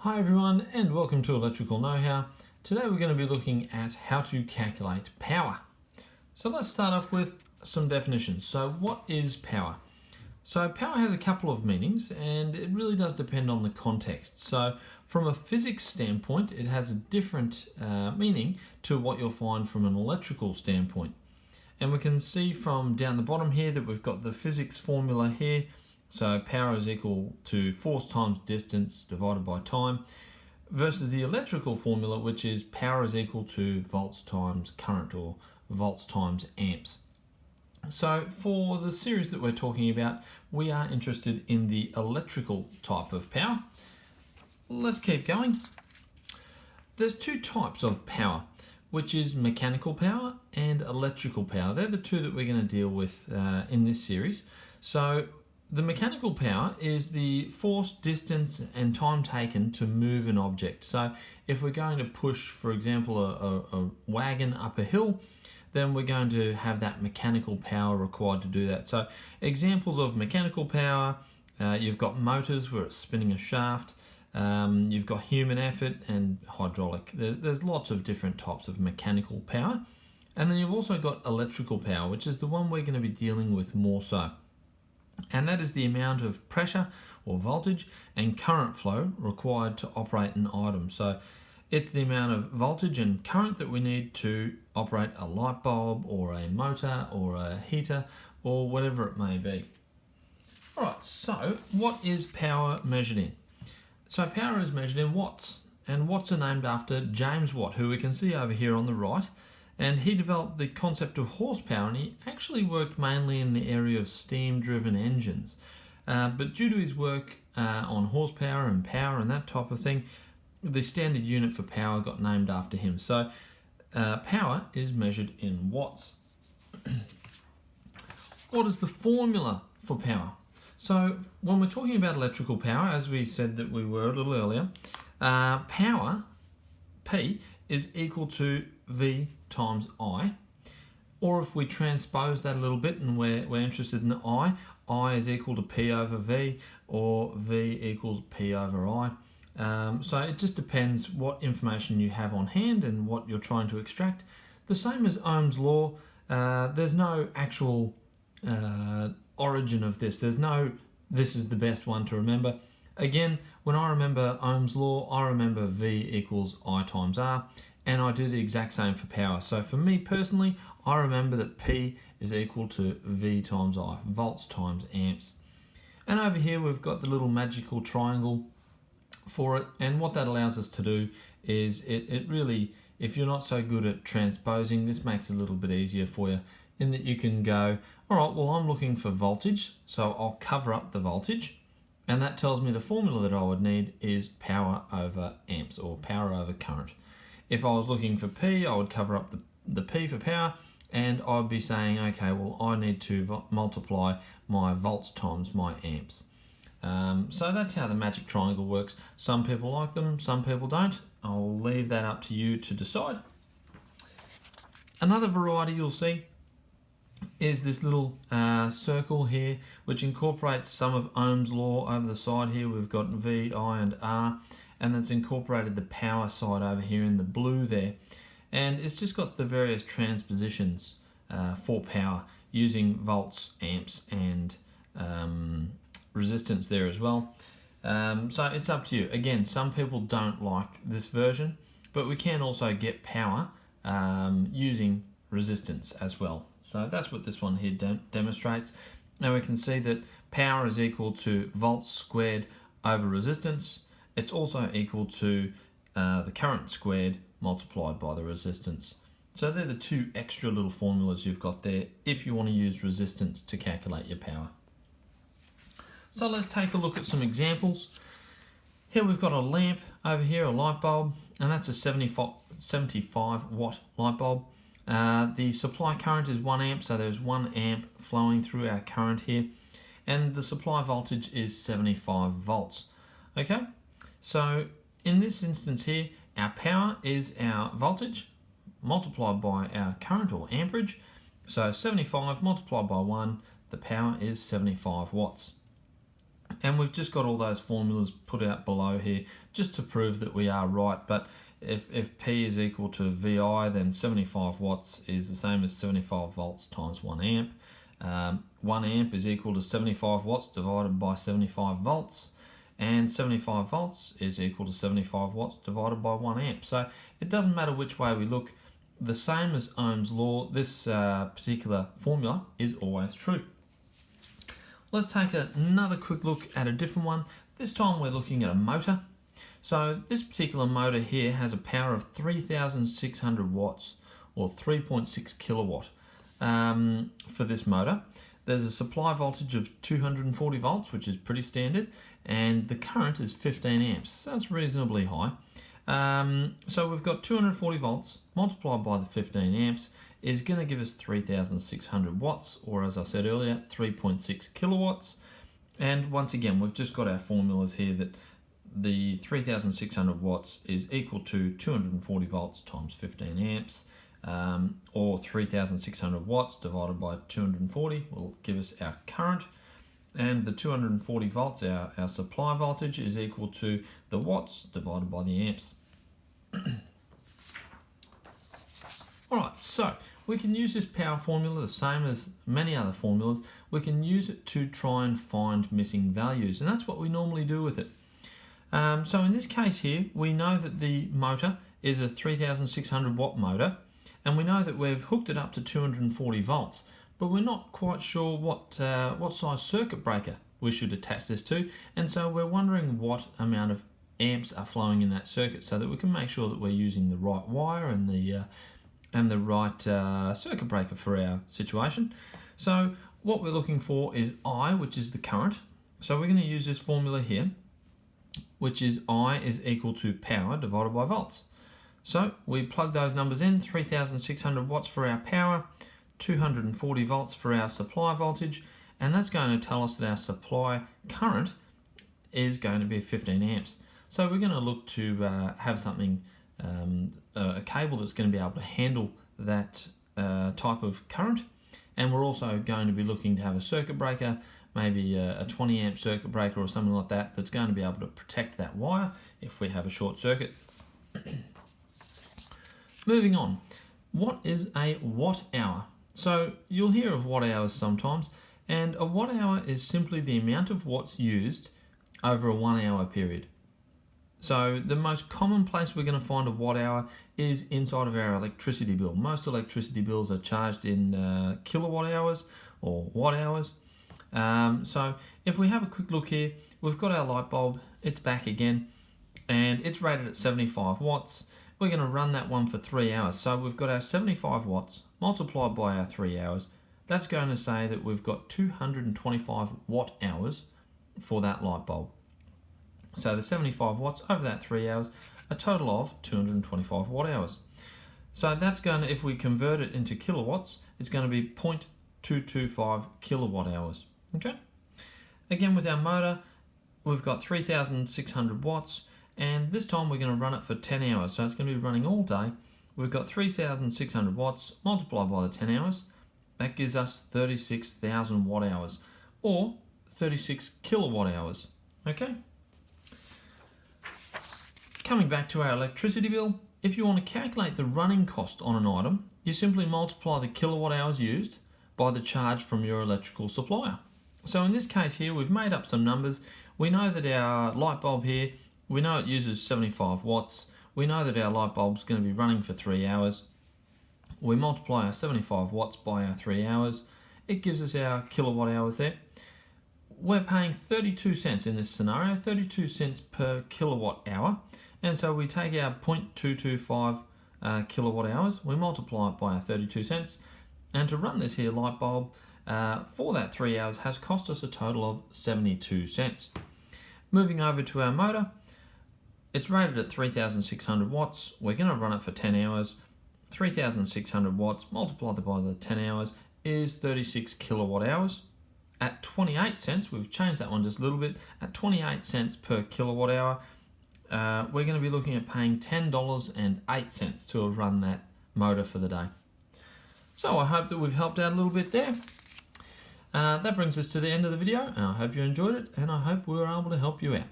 Hi everyone and welcome to Electrical Know-How. Today we're going to be looking at how to calculate power. So let's start off with some definitions. So what is power? So power has a couple of meanings and it really does depend on the context. So from a physics standpoint it has a different meaning to what you'll find from an electrical standpoint. And we can see from down the bottom here that we've got the physics formula here. So power is equal to force times distance divided by time versus the electrical formula, which is power is equal to volts times current or volts times amps. So for the series that we're talking about, we are interested in the electrical type of power. Let's keep going. There's two types of power, which is mechanical power and electrical power. They're the two that we're going to deal with in this series. So the mechanical power is the force, distance and time taken to move an object. So if we're going to push, for example, a wagon up a hill, then we're going to have that mechanical power required to do that. So examples of mechanical power, you've got motors where it's spinning a shaft, you've got human effort and hydraulic. There's lots of different types of mechanical power. And then you've also got electrical power, which is the one we're going to be dealing with more so. And that is the amount of pressure or voltage and current flow required to operate an item. So it's the amount of voltage and current that we need to operate a light bulb or a motor or a heater or whatever it may be. Alright, so what is power measured in? So power is measured in watts, and watts are named after James Watt, who we can see over here on the right. And he developed the concept of horsepower, and he actually worked mainly in the area of steam-driven engines. But due to his work on horsepower and power and that type of thing, the standard unit for power got named after him. So power is measured in watts. What is the formula for power? So when we're talking about electrical power, as we said that we were a little earlier, power, P, is equal to V times I, or if we transpose that a little bit and we're interested in the I is equal to P over V, or V equals P over I. So it just depends what information you have on hand and what you're trying to extract. The same as Ohm's Law, there's no actual origin of this. There's no this is the best one to remember. Again, when I remember Ohm's Law, I remember V equals I times R, and I do the exact same for power. So for me personally, I remember that P is equal to V times I, volts times amps. And over here we've got the little magical triangle for it, and what that allows us to do is it really, if you're not so good at transposing, this makes it a little bit easier for you, in that you can go, alright, well I'm looking for voltage, so I'll cover up the voltage, and that tells me the formula that I would need is power over amps, or power over current. If I was looking for P, I would cover up the P for power, and I'd be saying, okay, well, I need to multiply my volts times my amps. So that's how the magic triangle works. Some people like them, some people don't. I'll leave that up to you to decide. Another variety you'll see is this little circle here, which incorporates some of Ohm's Law over the side here. We've got V, I, and R. And that's incorporated the power side over here in the blue there. And it's just got the various transpositions for power using volts, amps, and resistance there as well. So it's up to you. Again, some people don't like this version, but we can also get power using resistance as well. So that's what this one here demonstrates. Now we can see that power is equal to volts squared over resistance. It's also equal to the current squared multiplied by the resistance. So they're the two extra little formulas you've got there if you want to use resistance to calculate your power. So let's take a look at some examples. Here we've got a lamp over here, a light bulb, and that's a 75 watt light bulb. The supply current is 1 amp, so there's 1 amp flowing through our current here, and the supply voltage is 75 volts. Okay? So in this instance here, our power is our voltage multiplied by our current or amperage. So 75 multiplied by 1, the power is 75 watts. And we've just got all those formulas put out below here just to prove that we are right. But if P is equal to VI, then 75 watts is the same as 75 volts times 1 amp. 1 amp is equal to 75 watts divided by 75 volts. And 75 volts is equal to 75 watts divided by 1 amp. So it doesn't matter which way we look. The same as Ohm's law, this particular formula is always true. Let's take another quick look at a different one. This time we're looking at a motor. So this particular motor here has a power of 3,600 watts or 3.6 kilowatt for this motor. There's a supply voltage of 240 volts, which is pretty standard, and the current is 15 amps. So that's reasonably high. So we've got 240 volts multiplied by the 15 amps is going to give us 3,600 watts, or as I said earlier, 3.6 kilowatts. And once again, we've just got our formulas here that the 3,600 watts is equal to 240 volts times 15 amps, or 3,600 watts divided by 240 will give us our current. And the 240 volts, our supply voltage, is equal to the watts divided by the amps. Alright, so we can use this power formula the same as many other formulas. We can use it to try and find missing values, and that's what we normally do with it. So in this case here, we know that the motor is a 3,600 watt motor, and we know that we've hooked it up to 240 volts, but we're not quite sure what size circuit breaker we should attach this to, and so we're wondering what amount of amps are flowing in that circuit so that we can make sure that we're using the right wire and the right circuit breaker for our situation. So what we're looking for is I, which is the current. So we're going to use this formula here, which is I is equal to power divided by volts. So we plug those numbers in, 3,600 watts for our power, 240 volts for our supply voltage, and that's going to tell us that our supply current is going to be 15 amps. So we're going to look to have something, a cable that's going to be able to handle that type of current, and we're also going to be looking to have a circuit breaker, maybe a 20 amp circuit breaker or something like that, that's going to be able to protect that wire if we have a short circuit. Moving on, what is a watt hour? So you'll hear of watt hours sometimes, and a watt hour is simply the amount of watts used over a 1 hour period. So the most common place we're going to find a watt hour is inside of our electricity bill. Most electricity bills are charged in kilowatt hours or watt hours. So if we have a quick look here, we've got our light bulb, it's back again, and it's rated at 75 watts. We're going to run that one for 3 hours. So we've got our 75 watts multiplied by our 3 hours. That's going to say that we've got 225 watt hours for that light bulb. So the 75 watts over that 3 hours, a total of 225 watt hours. So that's going to, if we convert it into kilowatts, it's going to be 0.225 kilowatt hours. Okay. Again, with our motor, we've got 3,600 watts, and this time we're going to run it for 10 hours. So it's going to be running all day. We've got 3,600 watts multiplied by the 10 hours. That gives us 36,000 watt hours, or 36 kilowatt hours. Okay. Coming back to our electricity bill, if you want to calculate the running cost on an item, you simply multiply the kilowatt hours used by the charge from your electrical supplier. So in this case here, we've made up some numbers. We know that our light bulb here, we know it uses 75 watts. We know that our light bulb is going to be running for 3 hours. We multiply our 75 watts by our 3 hours. It gives us our kilowatt hours there. We're paying 32 cents in this scenario, 32 cents per kilowatt hour. And so we take our 0.225 kilowatt hours, we multiply it by our 32 cents. And to run this here light bulb for that 3 hours has cost us a total of 72 cents. Moving over to our motor, it's rated at 3,600 watts. We're going to run it for 10 hours. 3,600 watts multiplied by the 10 hours is 36 kilowatt hours. At 28 cents, we've changed that one just a little bit, at 28 cents per kilowatt hour, we're going to be looking at paying $10.08 to have run that motor for the day. So I hope that we've helped out a little bit there. That brings us to the end of the video. I hope you enjoyed it, and I hope we were able to help you out.